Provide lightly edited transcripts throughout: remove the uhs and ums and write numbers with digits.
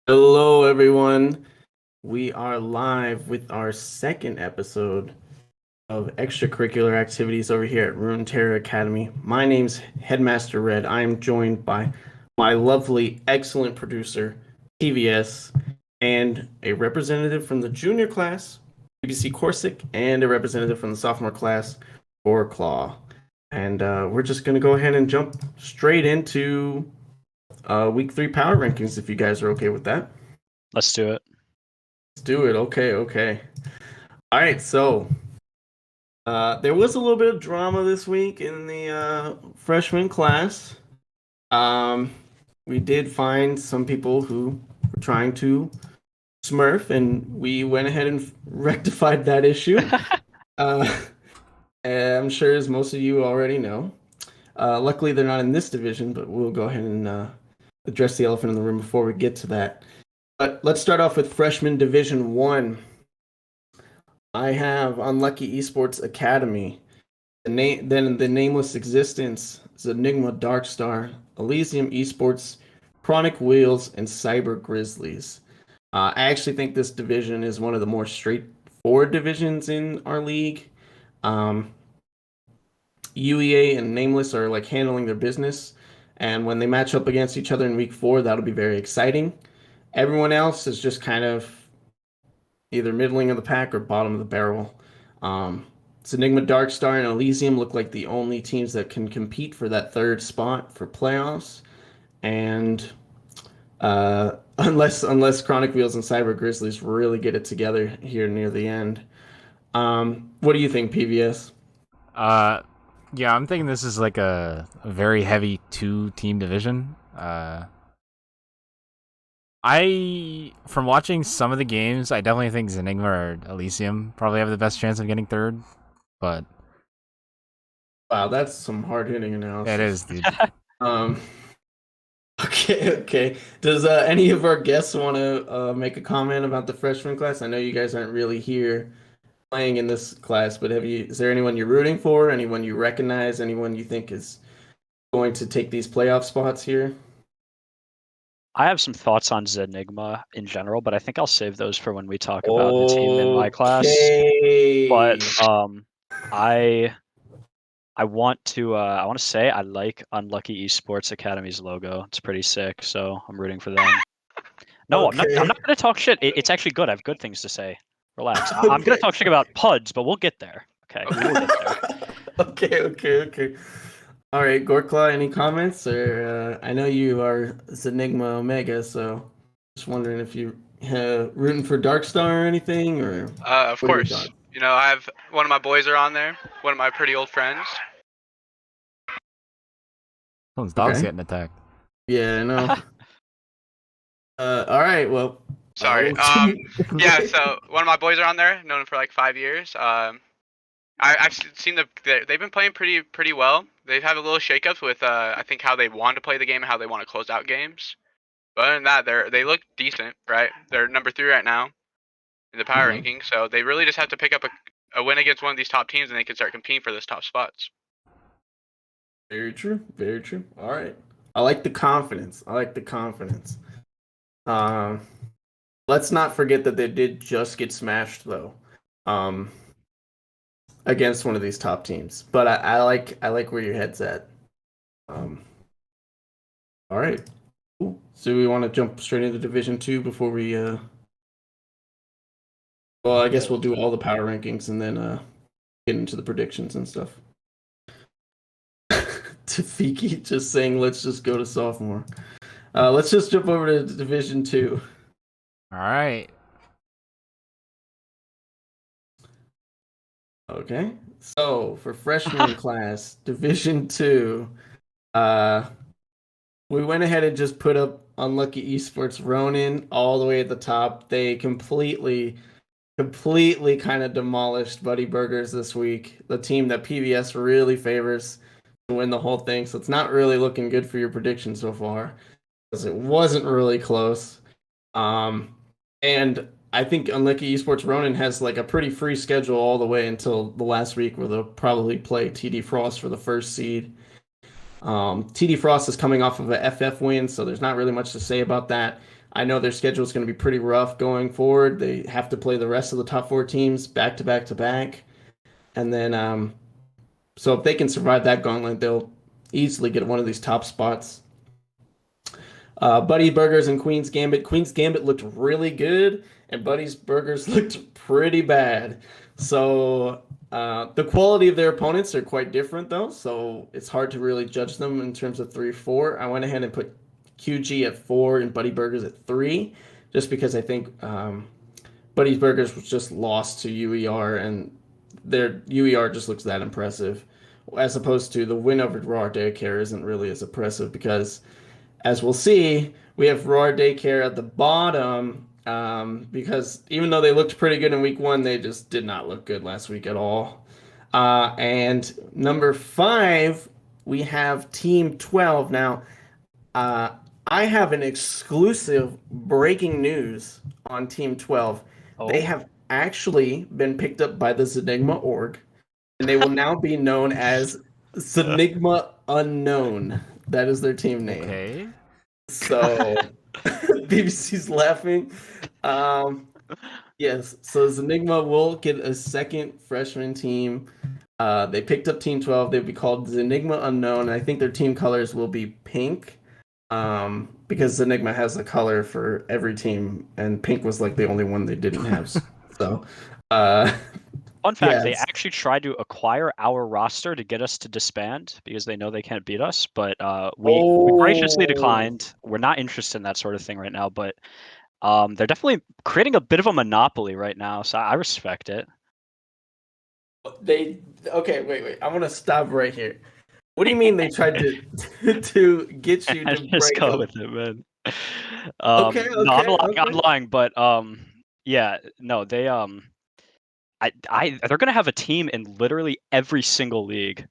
Hello, everyone. We are live with our second episode of Extracurricular Activities over here at Runeterra Academy. My name's Headmaster Red. I am joined by my lovely, excellent producer, TVS, and a representative from the junior class, BBC Corsic, and a representative from the sophomore class, for Claw. And we're just going to go ahead and jump straight into week 3 power rankings, if you guys are okay with that. Let's do it. Let's do it. Okay. All right, so there was a little bit of drama this week in the freshman class. We did find some people who were trying to Smurf, and we went ahead and rectified that issue. Uh, I'm sure, as most of you already know. Luckily, they're not in this division, but we'll go ahead and address the elephant in the room before we get to that. But let's start off with Freshman Division 1. I have Unlucky Esports Academy. Then the Nameless Existence, Enigma Darkstar, Elysium Esports, Chronic Wheels, and Cyber Grizzlies. I actually think this division is one of the more straightforward divisions in our league. Um, UEA and Nameless are like handling their business, and when they match up against each other in week 4, that'll be very exciting. Everyone else is just kind of either middling of the pack or bottom of the barrel. It's Enigma Darkstar and Elysium look like the only teams that can compete for that third spot for playoffs, and unless Chronic Wheels and Cyber Grizzlies really get it together here near the end. What do you think, PVS? Uh, yeah, I'm thinking this is like a very heavy two-team division. From watching some of the games, I definitely think Zenigma or Elysium probably have the best chance of getting third. But Wow, that's some hard hitting it analysis. is, dude. Um, okay. Does any of our guests want to make a comment about the freshman class? I know you guys aren't really here playing in this class, but is there anyone you're rooting for? Anyone you recognize? Anyone you think is going to take these playoff spots here? I have some thoughts on Zenigma in general, but I think I'll save those for when we talk about the team in my class. But I want to say I like Unlucky Esports Academy's logo. It's pretty sick, so I'm rooting for them. No, Okay. I'm not gonna talk shit. It's actually good. I have good things to say. Relax. I'm gonna talk shit about PUDs, but we'll get there. Okay, we will get there. Okay. All right, Gorkla, any comments? Or I know you are Zenigma Omega, so just wondering if you rooting for Darkstar or anything, or Of what are your course. thoughts? You know, I have one of my boys are on there. One of my pretty old friends. Someone's dog's Okay. getting attacked. Yeah, I know. All right, well. Sorry. Yeah. So one of my boys are on there. Known him for like 5 years. I've seen they've been playing pretty well. They've had a little shakeups with I think how they want to play the game and how they want to close out games. But other than that, they look decent, right? They're number 3 right now in the power ranking. So they really just have to pick up a win against one of these top teams, and they can start competing for those top spots. Very true. Very true. All right. I like the confidence. Let's not forget that they did just get smashed though, against one of these top teams. But I like where your head's at. All right. Cool. So we want to jump straight into Division 2 before we well, I guess we'll do all the power rankings and then get into the predictions and stuff. Tafiki just saying, let's just go to sophomore. Let's just jump over to Division 2. All right. Okay. So for freshman class, Division 2, we went ahead and just put up Unlucky Esports Ronin all the way at the top. They completely kind of demolished Buddy Burgers this week, the team that PBS really favors to win the whole thing. So it's not really looking good for your prediction so far, because it wasn't really close. And I think Unlucky Esports Ronin has like a pretty free schedule all the way until the last week, where they'll probably play TD Frost for the first seed. TD Frost is coming off of a FF win, so there's not really much to say about that. I know their schedule is going to be pretty rough going forward. They have to play the rest of the top 4 teams back to back to back. And then, so if they can survive that gauntlet, they'll easily get one of these top spots. Buddy Burgers and Queen's Gambit. Queen's Gambit looked really good, and Buddy's Burgers looked pretty bad. So the quality of their opponents are quite different, though, so it's hard to really judge them in terms of 3-4. I went ahead and put QG at 4 and Buddy Burgers at 3, just because I think Buddy's Burgers was just lost to UER, and their UER just looks that impressive, as opposed to the win over Raw Daycare isn't really as impressive, because as we'll see, we have Roar Daycare at the bottom. because even though they looked pretty good in week 1, they just did not look good last week at all. And number 5, we have Team 12. Now, I have an exclusive breaking news on Team 12. They Oh. have actually been picked up by the Zenigma org, and they will now be known as Zenigma Unknown. That is their team name. Okay. So BBC's laughing. Yes, so Zenigma will get a second freshman team. They picked up Team 12. They'll be called Zenigma Unknown. I think their team colors will be pink. Because Enigma has a color for every team, and pink was like the only one they didn't have. So, Fun fact, they yes. actually tried to acquire our roster to get us to disband because they know they can't beat us, but we graciously declined. We're not interested in that sort of thing right now, but they're definitely creating a bit of a monopoly right now, so I respect it. Okay, wait. I want to stop right here. What do you mean they tried to get you to Just break go up? with it, man. Okay. No, I'm lying, but yeah, no, they they're gonna have a team in literally every single league.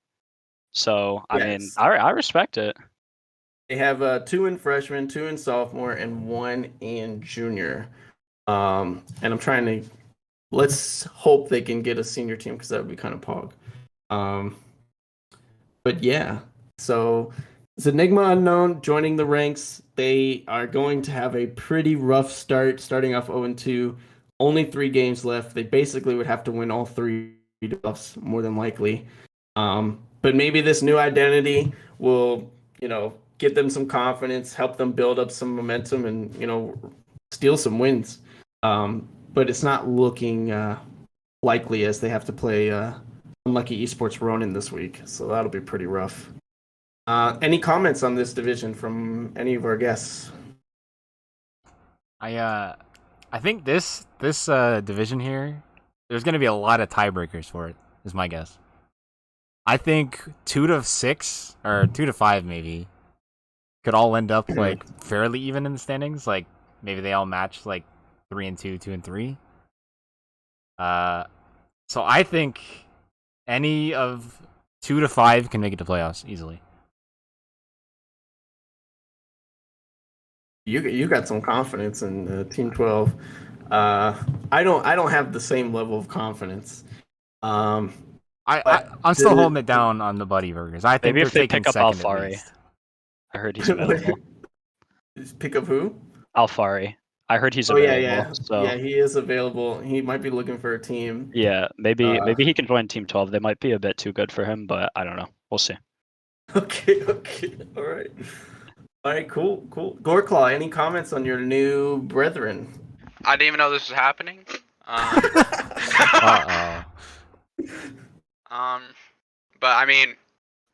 So I mean, Yes. I respect it. They have 2 in freshman, 2 in sophomore, and 1 in junior. And I'm trying to let's hope they can get a senior team because that would be kind of pog. But yeah, so it's Enigma Unknown joining the ranks. They are going to have a pretty rough start, starting off 0-2. Only 3 games left. They basically would have to win all 3 playoffs, more than likely. But maybe this new identity will, get them some confidence, help them build up some momentum, and steal some wins. But it's not looking likely as they have to play Unlucky Esports Ronin this week, so that'll be pretty rough. Any comments on this division from any of our guests? I think this division here, there's gonna be a lot of tiebreakers for it. Is my guess. I think 2 to 6 or 2 to 5 maybe could all end up like fairly even in the standings. Like maybe they all match like 3-2, 2-3. So I think any of 2 to 5 can make it to playoffs easily. You got some confidence in Team 12. I don't have the same level of confidence. I'm still holding it down on the Buddy Burgers. I think Maybe they're if they taking pick up second at Alfari. least. I heard he's available. Pick up who? Alfari. I heard he's Oh available. yeah. So Yeah, he is available. He might be looking for a team. yeah, maybe he can join Team 12. They might be a bit too good for him, but I don't know. We'll see. Okay. All right, cool. Goreclaw, any comments on your new brethren? I didn't even know this was happening. But I mean,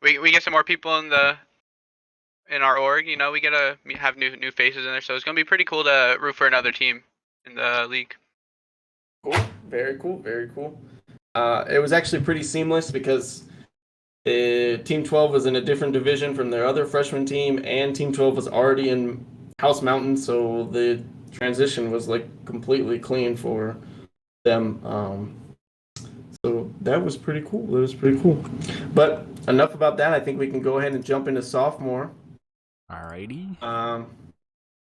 we get some more people in our org. We get to have new faces in there, so it's gonna be pretty cool to root for another team in the league. Cool. Very cool. It was actually pretty seamless because Team 12 was in a different division from their other freshman team, and Team 12 was already in House Mountain, so the transition was like completely clean for them. So that was pretty cool. But enough about that. I think we can go ahead and jump into sophomore. Alrighty.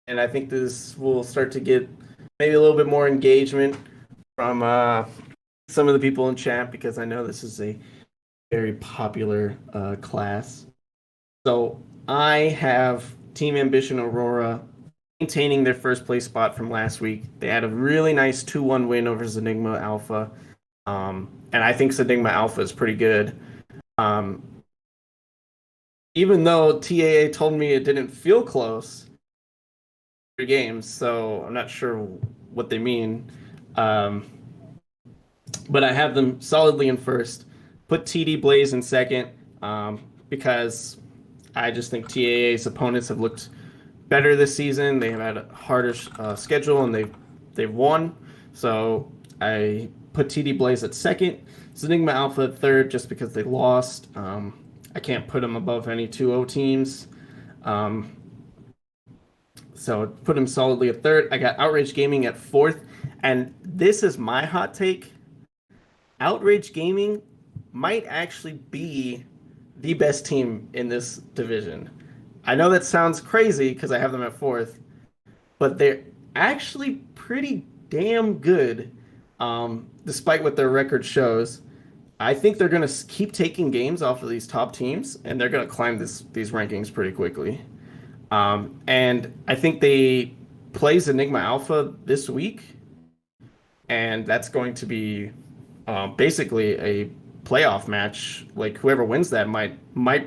And I think this will start to get maybe a little bit more engagement from some of the people in chat because I know this is a very popular class. So I have Team Ambition Aurora maintaining their first place spot from last week. They had a really nice 2-1 win over Zenigma Alpha. And I think Zenigma Alpha is pretty good. Even though TAA told me it didn't feel close 3 games, so I'm not sure what they mean. But I have them solidly in first. Put TD Blaze in second because I just think TAA's opponents have looked better this season. They have had a harder schedule and they've won. So I put TD Blaze at second. Zenigma Alpha at third just because they lost. I can't put them above any 2-0 teams. So put him solidly at third. I got Outrage Gaming at fourth. And this is my hot take. Outrage Gaming might actually be the best team in this division. I know that sounds crazy because I have them at fourth, but they're actually pretty damn good, despite what their record shows. I think they're going to keep taking games off of these top teams, and they're going to climb these rankings pretty quickly. And I think they plays Enigma Alpha this week, and that's going to be basically a playoff match. Like whoever wins that might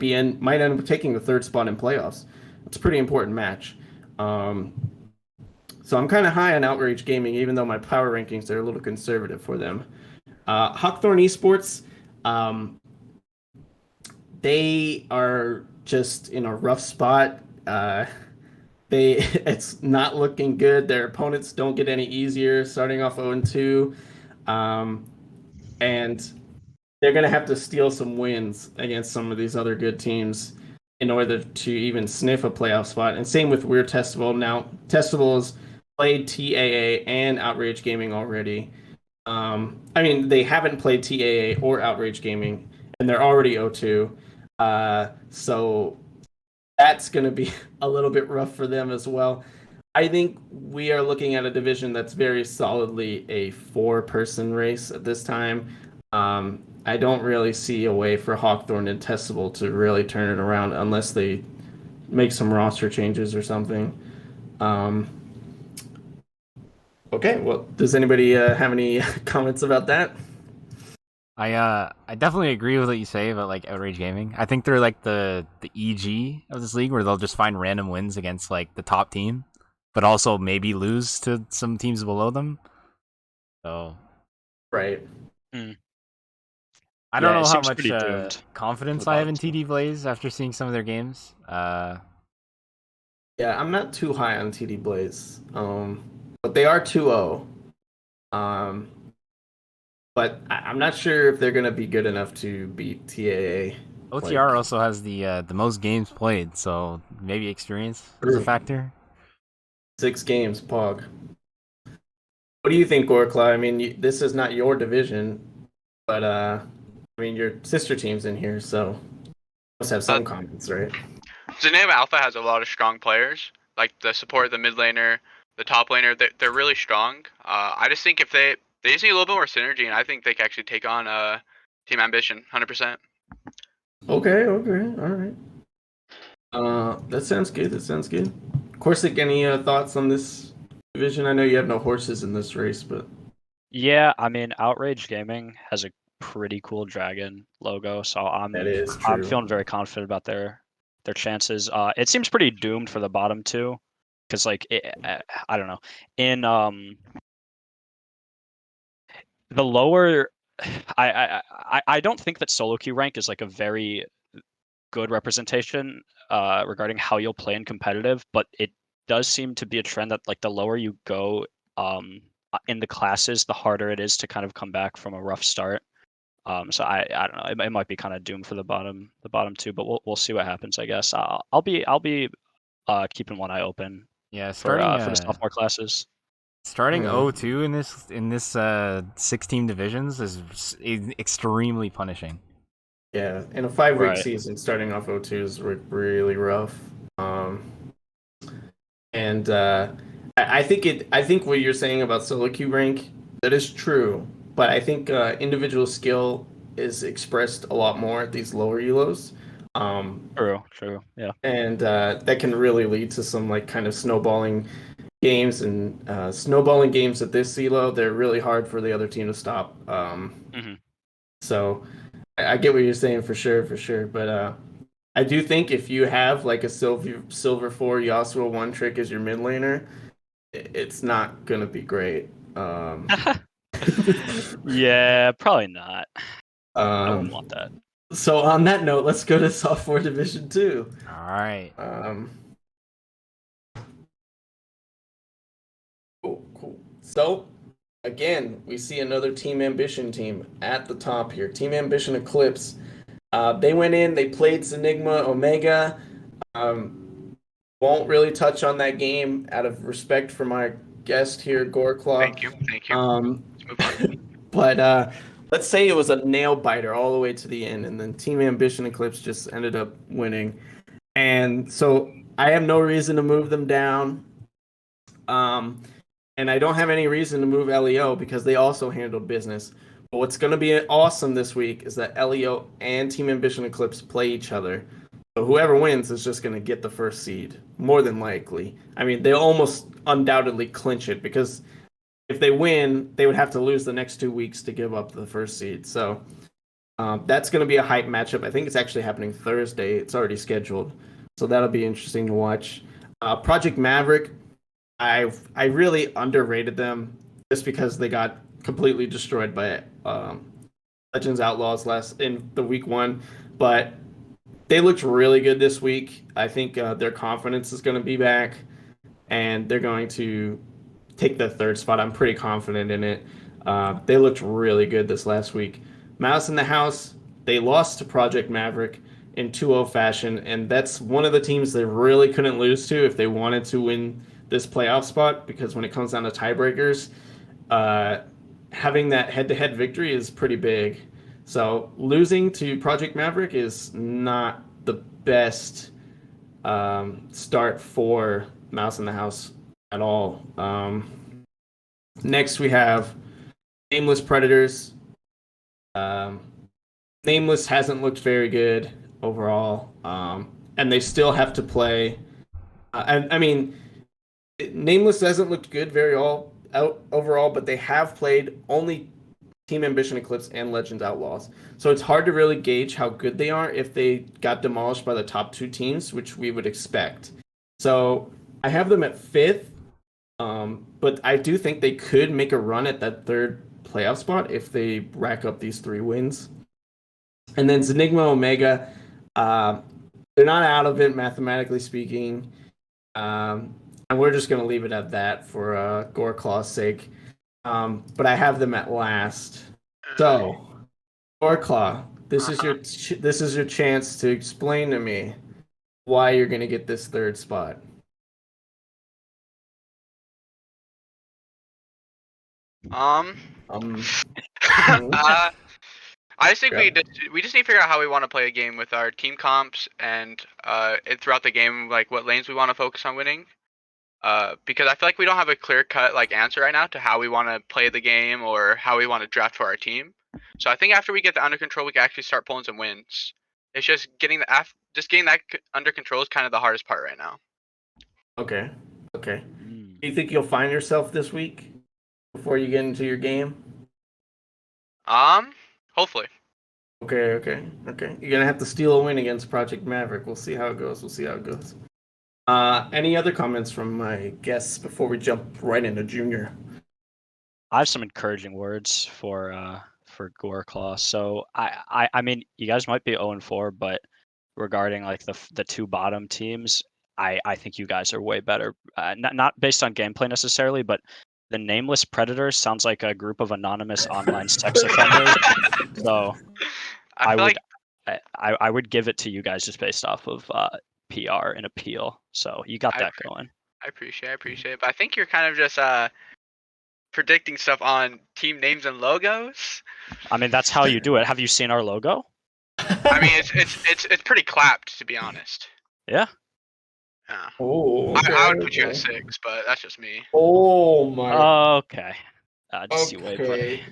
end up taking the third spot in playoffs. It's a pretty important match. So I'm kind of high on Outrage Gaming, even though my power rankings are a little conservative for them. Hawkthorne Esports, they are just in a rough spot. It's not looking good. Their opponents don't get any easier, starting off 0-2, and they're gonna have to steal some wins against some of these other good teams in order to even sniff a playoff spot. And same with Weird Testival. Now, Testival's played TAA and Outrage Gaming already. I mean, they haven't played TAA or Outrage Gaming, and they're already 0-2. So that's going to be a little bit rough for them as well. I think we are looking at a division that's very solidly a four-person race at this time. I don't really see a way for Hawkthorne and Testable to really turn it around unless they make some roster changes or something. Okay, well, does anybody have any comments about that? I definitely agree with what you say about like Outrage Gaming. I think they're like the EG of this league, where they'll just find random wins against like the top team, but also maybe lose to some teams below them. So, right. I don't Yeah, it know how seems pretty much doomed confidence for the I have in bottom TD Blaze after seeing some of their games. Yeah, I'm not too high on TD Blaze, but they are 2-0. But I'm not sure if they're going to be good enough to beat TAA. OTR also has the most games played, so maybe experience is a factor. 6 games, Pog. What do you think, Gorkla? I mean, this is not your division, but I mean, your sister team's in here, so you must have some comments, right? Zename Alpha has a lot of strong players, like the support, the mid laner, the top laner. They're really strong. I just think if they just need a little bit more synergy, and I think they can actually take on Team Ambition, 100%. Okay, all right. That sounds good. Corsic, any thoughts on this division? I know you have no horses in this race, but Yeah, I mean, Outrage Gaming has a pretty cool dragon logo, so I'm feeling very confident about their chances. It seems pretty doomed for the bottom two, because like I don't know, in the lower, I don't think that solo queue rank is like a very good representation regarding how you'll play in competitive, but it does seem to be a trend that like the lower you go in the classes, the harder it is to kind of come back from a rough start. So I don't know, it might be kind of doomed for the bottom two, but we'll see what happens. I guess I'll be keeping one eye open. Yeah, for the sophomore classes. Starting 0-2 in this 6-team divisions is extremely punishing. Yeah, in a 5-week season, starting off 0-2 is really rough. And I think what you're saying about solo queue rank, that is true, but I think individual skill is expressed a lot more at these lower elos. True, yeah. And that can really lead to some like kind of snowballing games, and snowballing games at this elo, they're really hard for the other team to stop. So I get what you're saying for sure, but I do think if you have like a silver 4 Yasuo one trick as your mid laner, it's not gonna be great. Yeah, probably not. I wouldn't want that. So on that note, let's go to sophomore division 2. All right. Cool. So again, we see another Team Ambition team at the top here. Team Ambition Eclipse. They went in, they played Enigma Omega. Won't really touch on that game out of respect for my guest here, Goreclaw. Thank you. Let's move on. But let's say it was a nail biter all the way to the end, and then Team Ambition Eclipse just ended up winning. And so I have no reason to move them down. And I don't have any reason to move LEO because they also handled business. But what's going to be awesome this week is that LEO and Team Ambition Eclipse play each other. So whoever wins is just going to get the first seed, more than likely. I mean, they almost undoubtedly clinch it because if they win, they would have to lose the next 2 weeks to give up the first seed. So that's going to be a hype matchup. I think it's actually happening Thursday. It's already scheduled. So that'll be interesting to watch. Project Maverick, I really underrated them just because they got completely destroyed by Legends Outlaws in the week 1, but they looked really good this week. I think their confidence is going to be back, and they're going to take the 3rd spot. I'm pretty confident in it. They looked really good this last week. Mouse in the House, they lost to Project Maverick in 2-0 fashion, and that's one of the teams they really couldn't lose to if they wanted to win this playoff spot, because when it comes down to tiebreakers, having that head-to-head victory is pretty big. So losing to Project Maverick is not the best start for Mouse in the House at all. Next we have Nameless Predators. Nameless hasn't looked very good overall, and they still have to play. I mean, Nameless hasn't looked good overall, but they have played only Team Ambition Eclipse and Legends Outlaws. So it's hard to really gauge how good they are if they got demolished by the top 2 teams, which we would expect. So I have them at 5th, but I do think they could make a run at that 3rd playoff spot if they rack up these 3 wins. And then Zenigma Omega, they're not out of it mathematically speaking. And we're just going to leave it at that for Goreclaw's sake. But I have them at last. So, Goreclaw, this is your chance to explain to me why you're going to get this 3rd spot. I just think we just need to figure out how we want to play a game with our team comps and throughout the game, like what lanes we want to focus on winning. Because I feel like we don't have a clear-cut answer right now to how we want to play the game or how we want to draft for our team. So I think after we get that under control, we can actually start pulling some wins. It's just getting that under control is kind of the hardest part right now. Okay. Do you think you'll find yourself this week before you get into your game? Hopefully. Okay. You're gonna have to steal a win against Project Maverick. We'll see how it goes. Any other comments from my guests before we jump right into Junior? I have some encouraging words for Goreclaw. So I mean, you guys might be 0-4, but regarding the 2 bottom teams, I think you guys are way better. Not based on gameplay necessarily, but the Nameless Predators sounds like a group of anonymous online sex offenders. So I would give it to you guys just based off of PR and appeal. So you got that going. I appreciate it. But I think you're kind of just predicting stuff on team names and logos. I mean, that's how you do it. Have you seen our logo? I mean, it's pretty clapped, to be honest. Yeah. Yeah. Oh, I would put you at 6, but that's just me. Oh my. Okay. Just you wait, buddy.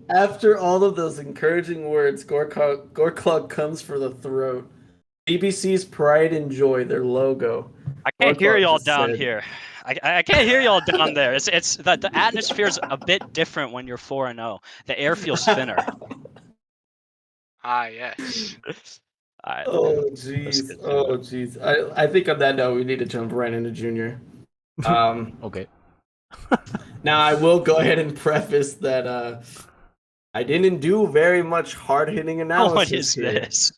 After all of those encouraging words, Goreclaw comes for the throat. BBC's pride and joy, their logo. I can't hear y'all down here. I can't hear y'all down there. It's the atmosphere's a bit different when you're 4-0. The air feels thinner. Yes. Right, oh jeez. I think on that note we need to jump right into Junior. Okay. Now I will go ahead and preface that I didn't do very much hard-hitting analysis. What is here. this?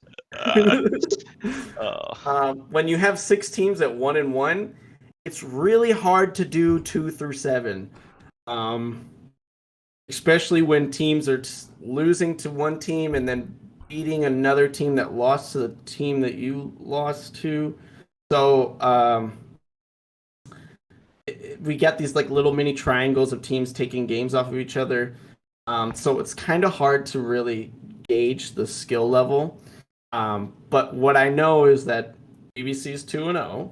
When you have 6 teams at 1-1, it's really hard to do 2 through 7. Especially when teams are losing to one team and then beating another team that lost to the team that you lost to. So we got these like little mini triangles of teams taking games off of each other. So it's kind of hard to really gauge the skill level. But what I know is that BBC is 2-0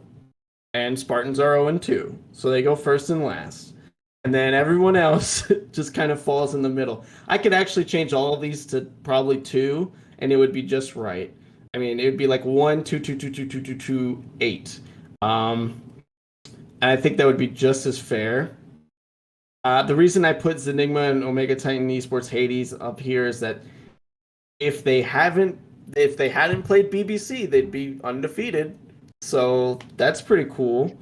and Spartans are 0-2. So they go first and last. And then everyone else just kind of falls in the middle. I could actually change all of these to probably 2, and it would be just right. I mean, it would be like 1, 2, 2, 2, 2, 2, 2, 2, 8. And I think that would be just as fair. The reason I put Zenigma and Omega Titan Esports Hades up here is that if they hadn't played BBC, they'd be undefeated. So that's pretty cool.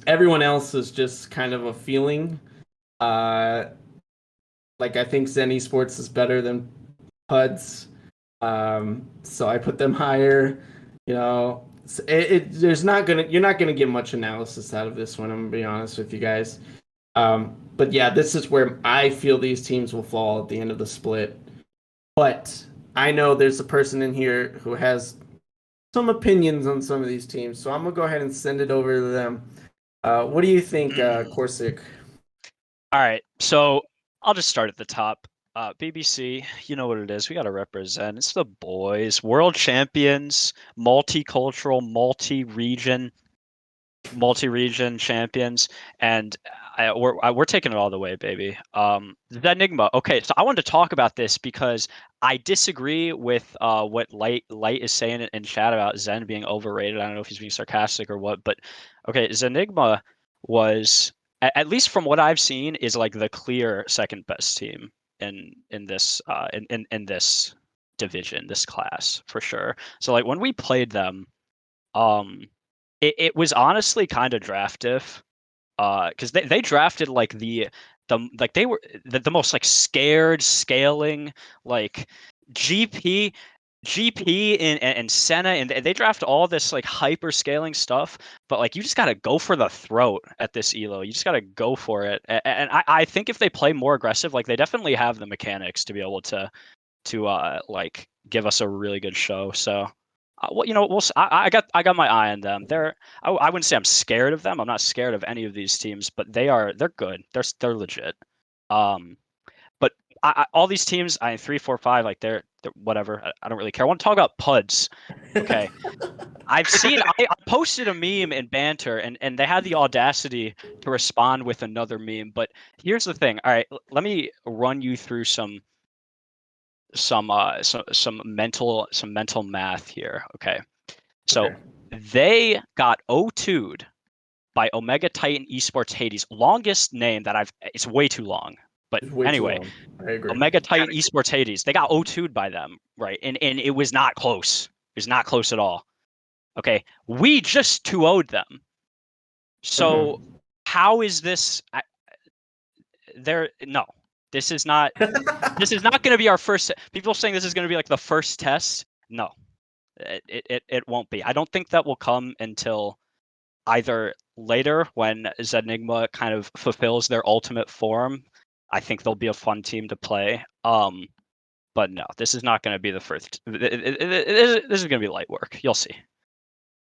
Everyone else is just kind of a feeling. Like I think Zen Esports is better than PUDs. So I put them higher. You know, you're not gonna get much analysis out of this one. I'm gonna be honest with you guys. But yeah, this is where I feel these teams will fall at the end of the split. But I know there's a person in here who has some opinions on some of these teams, so I'm gonna go ahead and send it over to them. What do you think, Corsic? All right, so I'll just start at the top. BBC, you know what it is. We got to represent. It's the boys, world champions, multicultural, multi-region champions, and we're taking it all the way, baby. The Enigma. Okay, so I wanted to talk about this because I disagree with what Light is saying in chat about Zen being overrated. I don't know if he's being sarcastic or what, but okay, Zenigma was, at least from what I've seen, is like the clear second best team in this in this division, this class for sure. So like when we played them, it was honestly kind of draft if, because they drafted like like they were the most like scared scaling like GP and Senna, and they draft all this like hyper scaling stuff, but like you just gotta go for the throat at this elo. You just gotta go for it, and I think if they play more aggressive, like they definitely have the mechanics to be able to like give us a really good show. So well, you know, I got my eye on them. I wouldn't say I'm scared of them. I'm not scared of any of these teams, but they're good. They're legit. But all these teams, 3, 4, 5, like they're whatever. I don't really care. I want to talk about PUDs. Okay, I posted a meme in banter, and they had the audacity to respond with another meme. But here's the thing. All right, let me run you through some mental math here. Okay. So Okay. they got O2'd by Omega Titan Esports Hades. Longest name that it's way too long. But It's way too anyway, long. I agree. Omega Titan Esports Hades. They got O2'd by them, right? And it was not close. It was not close at all. Okay. We just 2-0'd them. So how is this no. This is not going to be our first. People saying this is going to be like the first test. No, it won't be. I don't think that will come until either later when Zenigma kind of fulfills their ultimate form. I think they'll be a fun team to play. But no, this is not going to be the first. This is going to be light work. You'll see.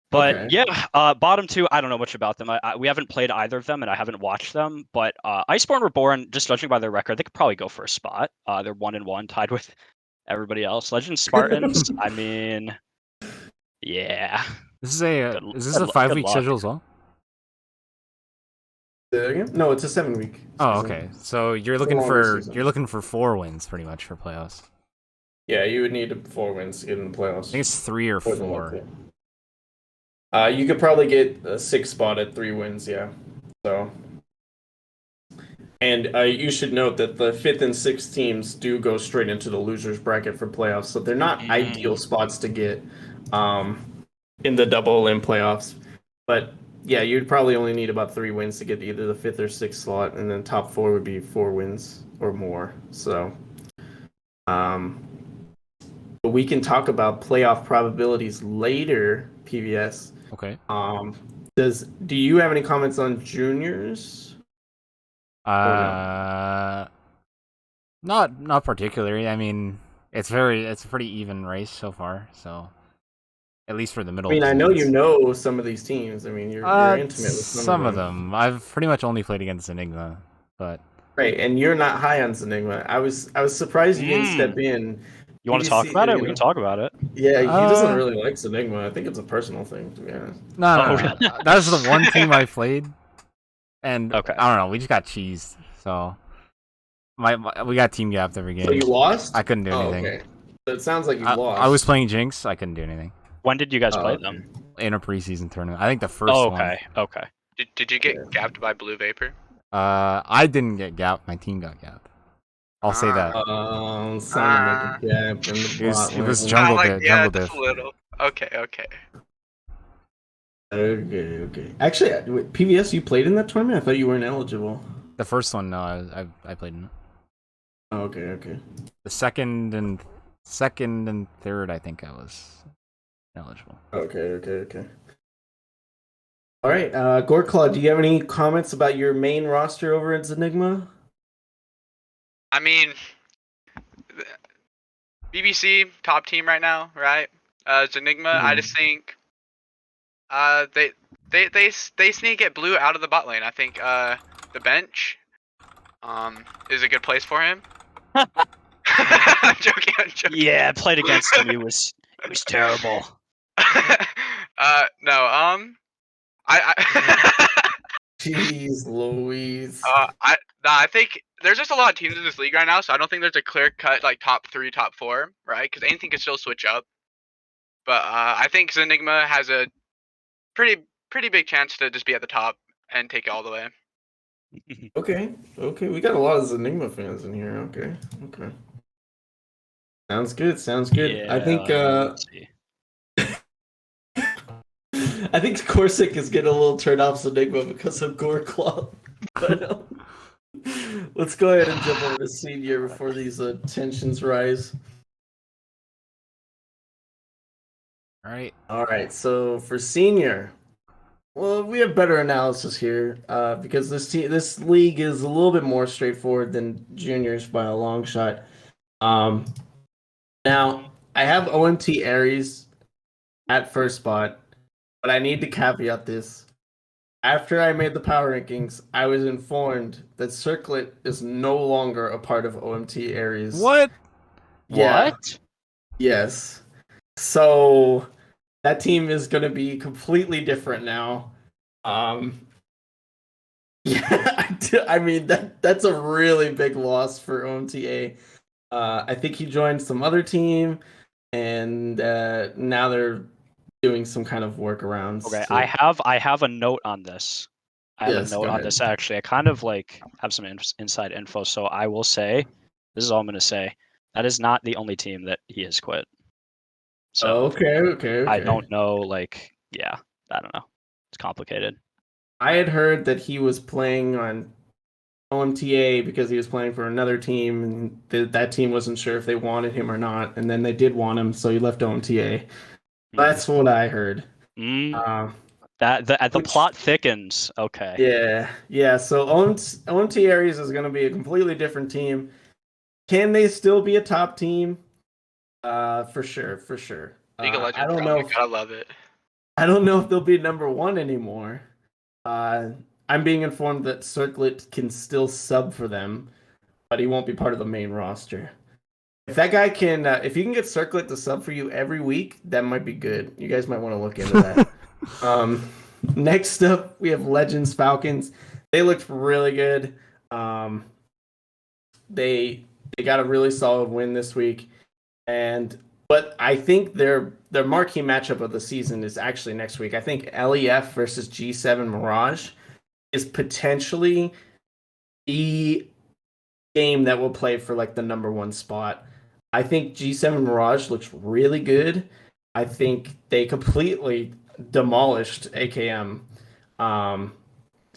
But Okay. yeah, bottom two, I don't know much about them. We haven't played either of them, and I haven't watched them. But Iceborne Reborn, just judging by their record, they could probably go for a spot. They're 1-1, tied with everybody else. Legend Spartans, I mean, yeah. This is a Good- is this a good 5-week luck. schedule as well? Say that again? No, it's a 7-week. Oh, season. okay. So you're It's a looking longer for season. 4 wins pretty much for playoffs. Yeah, you would need 4 wins to get in the playoffs. I think it's 3 or More than 4. likely. You could probably get a 6th spot at 3 wins, yeah. So, and you should note that the 5th and 6th teams do go straight into the losers bracket for playoffs, so they're not ideal spots to get in the double in playoffs. But yeah, you'd probably only need about 3 wins to get either the 5th or 6th slot, and then top 4 would be 4 wins or more. So, but we can talk about playoff probabilities later, PVS. Okay. Do you have any comments on juniors? Not particularly. I mean, it's a pretty even race so far. So at least for the I middle. mean, I know you positions. know some of these teams. I mean, you're intimate with Some of them. I've pretty much only played against Enigma, but Right, and you're not high on Enigma. I was surprised you didn't step in. You want to talk PVC, about it? We can talk about it. Yeah, he doesn't uh, really like Enigma. I think it's a personal thing, to be honest. no. really? That's the one team I played, and Okay. I don't know. We just got cheesed, so we got team gapped every game. So you lost? I couldn't do anything. Okay. So it sounds like you I lost. was playing Jinx. I couldn't do anything When did you guys play okay. them? in a preseason tournament. I think the first Oh, one. okay. Okay. Did you get gapped by Blue Vapor? I didn't get gapped. My team got gapped. I'll say that. Sounded like a gap in the bot It was lane. jungle like, diff. yeah, Jungle just diff. a little. Okay. Okay. Actually, wait, PVS, you played in that tournament? I thought you weren't eligible. The first one, no, I played in it. Okay. The second and third, I think I was eligible. Okay. All right, Goreclaw, do you have any comments about your main roster over at Enigma? I mean, BBC top team right now, right? Enigma. I just think they just need to get Blue out of the bot lane. I think the bench is a good place for him. I'm joking. Yeah, I played against him. He was terrible. No. I Jeez Louise. I think there's just a lot of teams in this league right now, so I don't think there's a clear cut like top 3, top 4, right? Because anything can still switch up. But I think Enigma has a pretty big chance to just be at the top and take it all the way. Okay. We got a lot of Enigma fans in here. Okay. Sounds good. Yeah, I think let's see. I think Corsic is getting a little turned off Enigma because of Goreclaw. But let's go ahead and jump over to Senior before these tensions rise. All right. So for Senior, well, we have better analysis here because this league is a little bit more straightforward than Juniors by a long shot. Now I have OMT Aries at first spot, but I need to caveat this. After I made the power rankings, I was informed that Circlet is no longer a part of OMT Aries. What? Yeah. What? Yes. So that team is going to be completely different now. Yeah, I mean that's a really big loss for OMTA. I think he joined some other team, and now they're doing some kind of workarounds. Okay, I have a note on this. I have Yes, a go note on ahead. this actually. I kind of like have some inside info, so I will say, this is all I'm going to say. That is not the only team that he has quit. So Okay. I don't know, like, yeah, I don't know. It's complicated. I had heard that he was playing on OMTA because he was playing for another team, and that team wasn't sure if they wanted him or not, and then they did want him, so he left OMTA. That's what I heard. The plot thickens. Okay. Yeah. So OMT Aries is going to be a completely different team. Can they still be a top team? For sure. League of Legends, I don't bro. know. You gotta love it. I don't know if they'll be number 1 anymore. I'm being informed that Circlet can still sub for them, but he won't be part of the main roster. If that guy can, if you can get Circlet to sub for you every week, that might be good. You guys might want to look into that. Next up, we have Legends Falcons. They looked really good. They got a really solid win this week, but I think their marquee matchup of the season is actually next week. I think LEF versus G7 Mirage is potentially the game that will play for like the number 1 spot. I think G7 Mirage looks really good. I think they completely demolished AKM.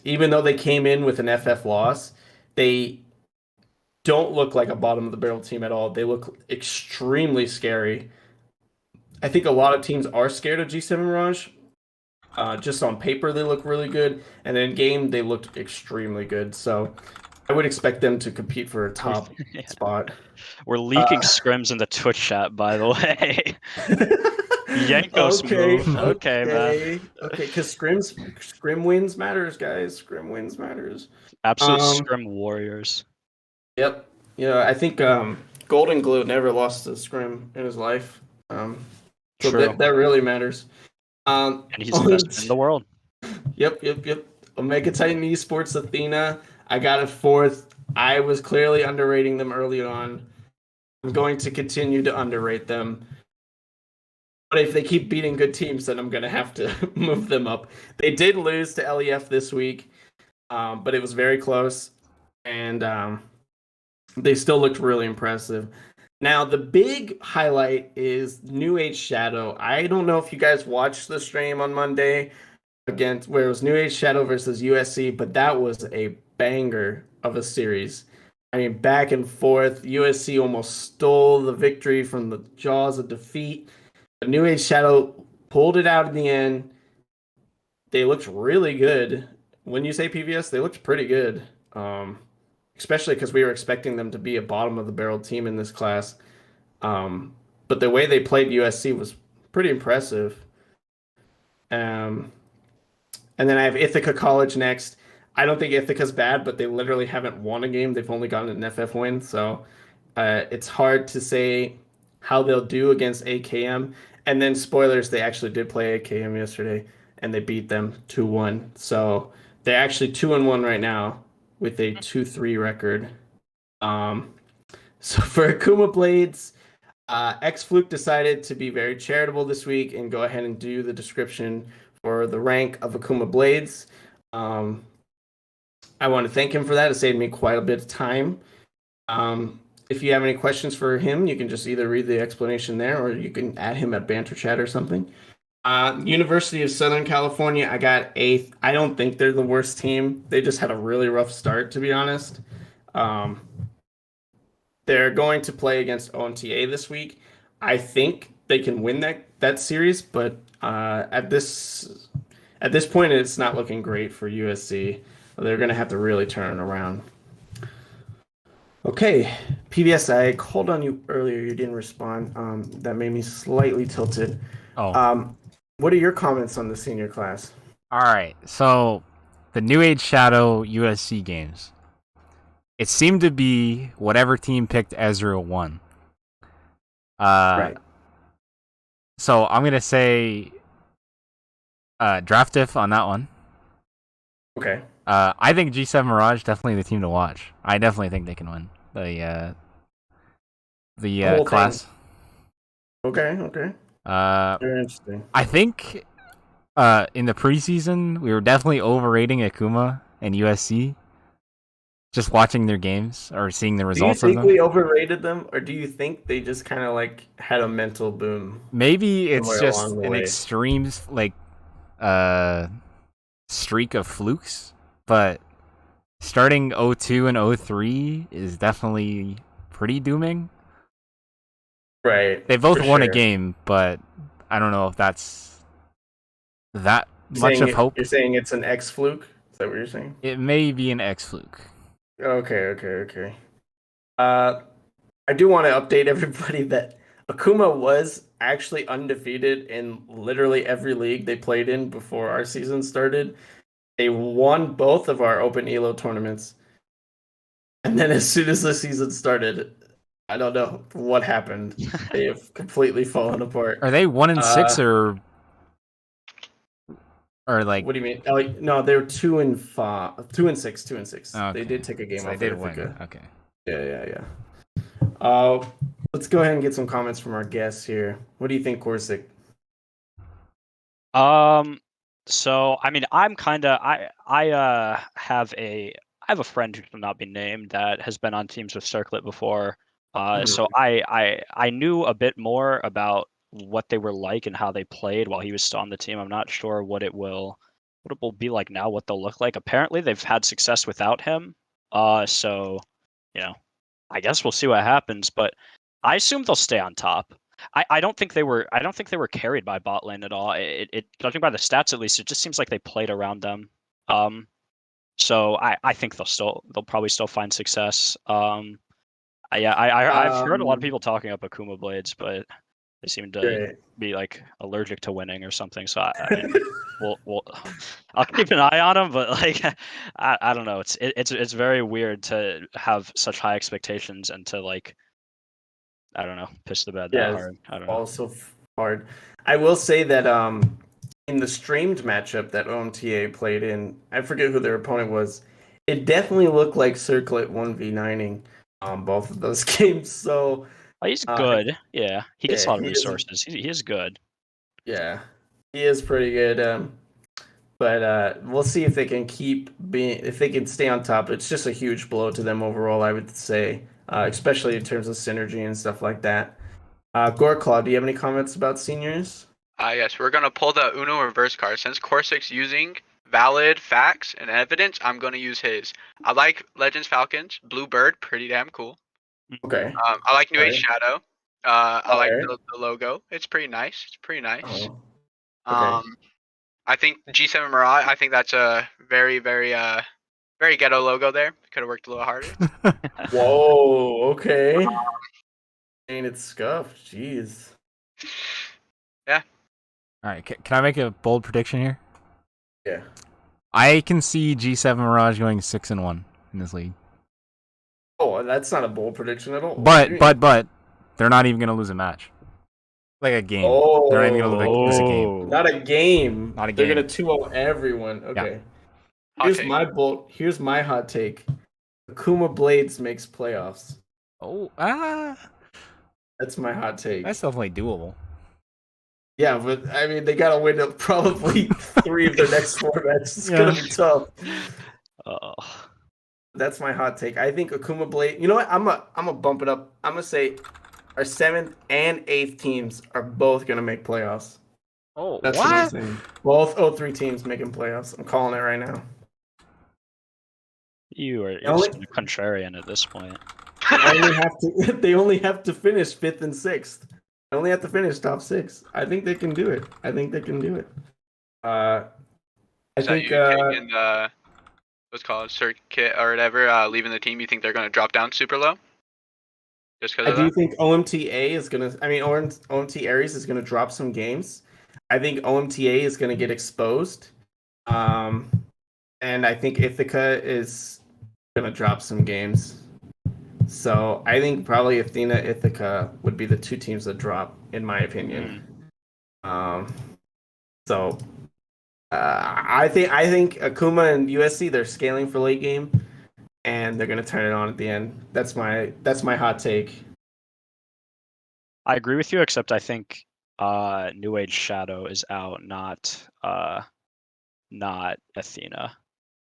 Even though they came in with an FF loss, they don't look like a bottom of the barrel team at all. They look extremely scary. I think a lot of teams are scared of G7 Mirage. Just on paper, they look really good, and in game, they looked extremely good. So I would expect them to compete for a top spot. We're leaking scrims in the Twitch chat, by the way. Yankos move. Okay, man. Okay. Because scrim wins matters, guys. Scrim wins matters. Absolute scrim warriors. Yep. Yeah, I think Golden Glue never lost a scrim in his life. So True. that really matters. And he's the best in the world. Yep. Omega Titan Esports Athena. I got it fourth. I was clearly underrating them early on. I'm going to continue to underrate them. But if they keep beating good teams, then I'm going to have to move them up. They did lose to LEF this week, but it was very close. And they still looked really impressive. Now, the big highlight is New Age Shadow. I don't know if you guys watched the stream on Monday against where it was New Age Shadow versus USC, but that was a banger of a series. I mean, back and forth. USC almost stole the victory from the jaws of defeat. But New Age Shadow pulled it out in the end. They looked really good. When you say PVS, they looked pretty good. Especially because we were expecting them to be a bottom of the barrel team in this class. But the way they played USC was pretty impressive. And then I have Ithaca College next. I don't think Ithaca's bad, but they literally haven't won a game. They've only gotten an FF win, so it's hard to say how they'll do against AKM. And then spoilers, they actually did play AKM yesterday, and they beat them 2-1. So they're actually 2-1 right now with a 2-3 record. So for Akuma Blades, X-Fluke decided to be very charitable this week and go ahead and do the description for the rank of Akuma Blades. I want to thank him for that. It saved me quite a bit of time. If you have any questions for him, you can just either read the explanation there or you can add him at Banter Chat or something. University of Southern California, I got 8th. I don't think they're the worst team. They just had a really rough start, to be honest. They're going to play against OMTA this week. I think they can win that series, but at this point, it's not looking great for USC. They're going to have to really turn it around. Okay, PBS, I called on you earlier. You didn't respond. That made me slightly tilted. Oh. What are your comments on the senior class? All right. So the New Age Shadow USC games. It seemed to be whatever team picked Ezreal won. Right. So I'm going to say draft diff on that one. Okay. I think G7 Mirage definitely the team to watch. I definitely think they can win the whole class. Thing. Okay. Very interesting. I think in the preseason we were definitely overrating Akuma and USC. Just watching their games or seeing the results of them. Do you think we overrated them, or do you think they just kind of like had a mental boom? Maybe it's just an extreme like streak of flukes, but starting 0-2 and 0-3 is definitely pretty dooming. Right. They both won a game, but I don't know if that's that much of hope. You're saying it's an X fluke? Is that what you're saying? It may be an X fluke. Okay. I do want to update everybody that Akuma was actually undefeated in literally every league they played in before our season started. They won both of our open ELO tournaments. And then as soon as the season started, I don't know what happened. They have completely fallen apart. Are they 1-6 or like? What do you mean? Oh, no, they're 2-5, 2-6, 2-6. Okay. They did take a game So off. they did win. Okay. Yeah. Let's go ahead and get some comments from our guests here. What do you think, Corsic? So I mean, I have a friend who will not be named that has been on teams with Circlet before. So I knew a bit more about what they were like and how they played while he was still on the team. I'm not sure what it will be like now, what they'll look like. Apparently they've had success without him. So, I guess we'll see what happens, but I assume they'll stay on top. I don't think they were carried by bot lane at all. It judging by the stats at least, it just seems like they played around them. So I think they'll probably still find success. I've heard a lot of people talking up Akuma Blades, but They seem to Great. be like allergic to winning or something. So I mean, we'll I'll keep an eye on them, but like I don't know. It's very weird to have such high expectations and to like I don't know piss the bed that Yeah, it's hard. I don't know. also hard. I will say that in the streamed matchup that OMTA played in, I forget who their opponent was. It definitely looked like Circlet 1v9ing both of those games. So Oh, he's uh, good. Yeah, he gets yeah, a lot of he is. resources. He is good. Yeah, he is pretty good. But we'll see if they can if they can stay on top. It's just a huge blow to them overall, I would say, especially in terms of synergy and stuff like that. Goreclaw, do you have any comments about seniors? Yes, we're gonna pull the Uno reverse card. Since Corsair's using valid facts and evidence, I'm gonna use his. I like Legends Falcons, Bluebird, pretty damn cool. Okay. I like New Age Alright. Shadow. I like Alright. the logo. It's pretty nice. It's pretty nice. Oh, okay. Um, I think G7 Mirage. I think that's a very, very, very ghetto logo there. Could have worked a little harder. Whoa, okay. Ain't it scuffed? Jeez. Yeah. All right, can I make a bold prediction here? Yeah. I can see G7 Mirage going 6-1 in this league. Oh, that's not a bold prediction at all. But they're not even gonna lose a match. Like a game. They're not even gonna lose a game. Not a game. Not a They're game. gonna 2-0 everyone. Okay. Hot take. Here's my hot take. Akuma Blades makes playoffs. Oh, That's my hot take. that's definitely doable. Yeah, but I mean they gotta win up probably 3 of their next 4 matches. It's gonna be tough. Oh, That's my hot take. I think Akuma Blade. You know what? I'm gonna bump it up. I'm gonna say our 7th and 8th teams are both gonna make playoffs. Oh, That's what I'm saying. Both 03 teams making playoffs. I'm calling it right now. you're Only- just a contrarian at this point. They only have to finish 5th and 6th. They only have to finish top 6. I think they can do it. I think I Is that think you taking the what's called circuit or whatever, leaving the team? You think they're gonna drop down super low? Just because I of do that? think OMTA is gonna. I mean, OMT Aries is gonna drop some games. I think OMTA is gonna get exposed, and I think Ithaca is gonna drop some games. So I think probably Athena, Ithaca would be the 2 teams that drop, in my opinion. So I think Akuma and USC they're scaling for late game, and they're gonna turn it on at the end. That's my hot take. I agree with you, except I think New Age Shadow is out, not Athena.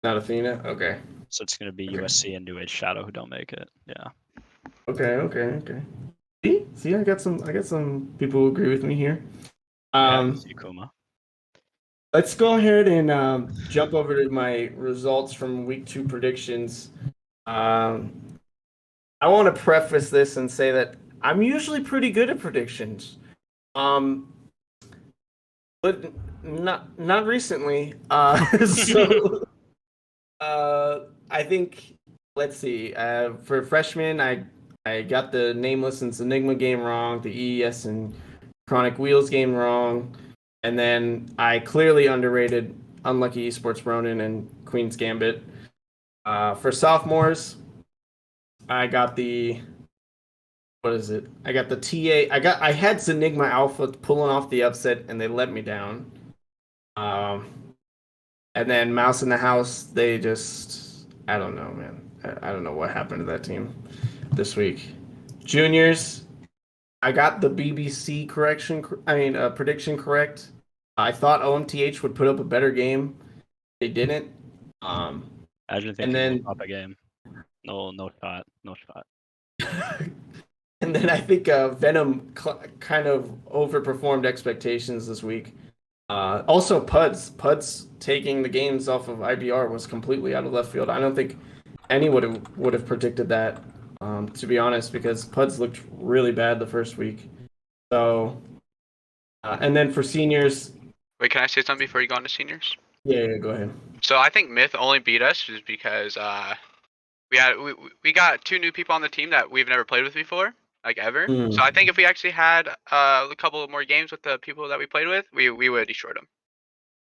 Not Athena. Okay. So it's going to be Okay. USC and New Age Shadow who don't make it. Yeah. Okay. See, I got some people who agree with me here. Kuma. Let's go ahead and jump over to my results from week 2 predictions. I want to preface this and say that I'm usually pretty good at predictions, but not recently. So I think let's see. For freshmen, I got the Nameless and Enigma game wrong, the EES and Chronic Wheels game wrong, and then I clearly underrated Unlucky Esports Ronin and Queen's Gambit. For sophomores, I got the what is it? I got the TA. I had Zenigma Alpha pulling off the upset, and they let me down. And then Mouse in the House, they just I don't know, man. I don't know what happened to that team this week. Juniors, I got the BBC prediction correct. I thought OMTH would put up a better game. They didn't. Imagine thinking then- up a game. No shot. And then I think Venom kind of overperformed expectations this week. Also, Puds taking the games off of IBR was completely out of left field. I don't think anyone would have predicted that, to be honest, because Puds looked really bad the first week. So, and then for seniors, Wait, can I say something before you go on to seniors? yeah, go ahead. So I think Myth only beat us just because we got 2 new people on the team that we've never played with before. like ever. Hmm. So I think if we actually had a couple more games with the people that we played with, we would have destroyed them.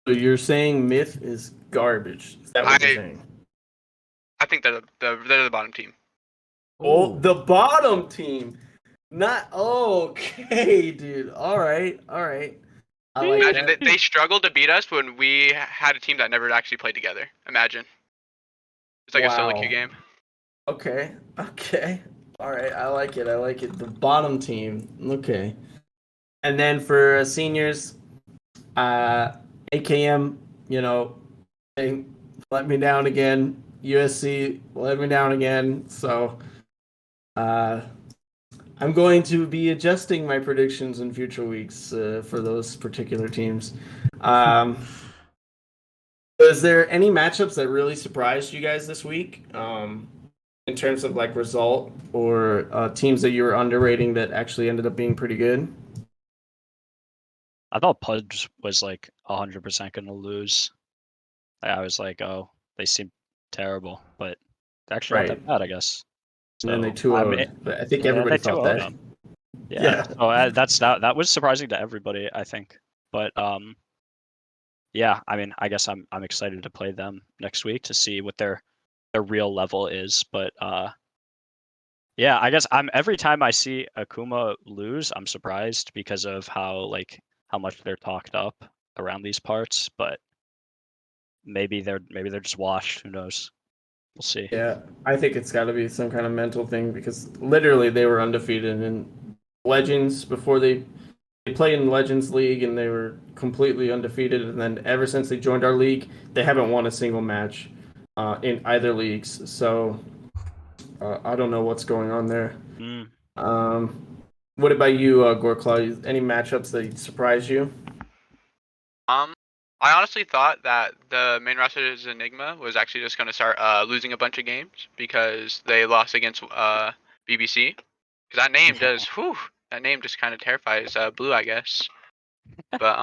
So you're saying Myth is garbage? Is that what you're saying? I think they're the bottom team. Oh, Ooh. the bottom team. Not okay, dude. All right. I like Imagine that. they struggled to beat us when we had a team that never actually played together. Imagine. It's like a solo queue Wow. game. Okay. All right. I like it. The bottom team. Okay. And then for seniors, AKM, they let me down again. USC let me down again. So, I'm going to be adjusting my predictions in future weeks for those particular teams. Is there any matchups that really surprised you guys this week, in terms of like result or teams that you were underrating that actually ended up being pretty good? I thought Pudge was like 100% going to lose. I was like, oh, they seem terrible, but they're actually not Right. that bad, I guess. And then they So 2-0'd. But I think and everybody they 2 thought 0 that. them. Yeah. Yeah. So that was surprising to everybody, I think. But yeah, I mean, I guess I'm excited to play them next week to see what their real level is. But yeah, I guess every time I see Akuma lose, I'm surprised because of how much they're talked up around these parts. But maybe they're just washed. Who knows? We'll see. Yeah, I think it's got to be some kind of mental thing because literally they were undefeated in Legends before they played in Legends League and they were completely undefeated. And then ever since they joined our league, they haven't won a single match in either leagues. So I don't know what's going on there. Mm. Um, what about you, Gorklaw? Any matchups that surprised you? I honestly thought that the main roster's Enigma was actually just gonna start losing a bunch of games because they lost against BBC. Because that name does, that name just kind of terrifies Blue, I guess. But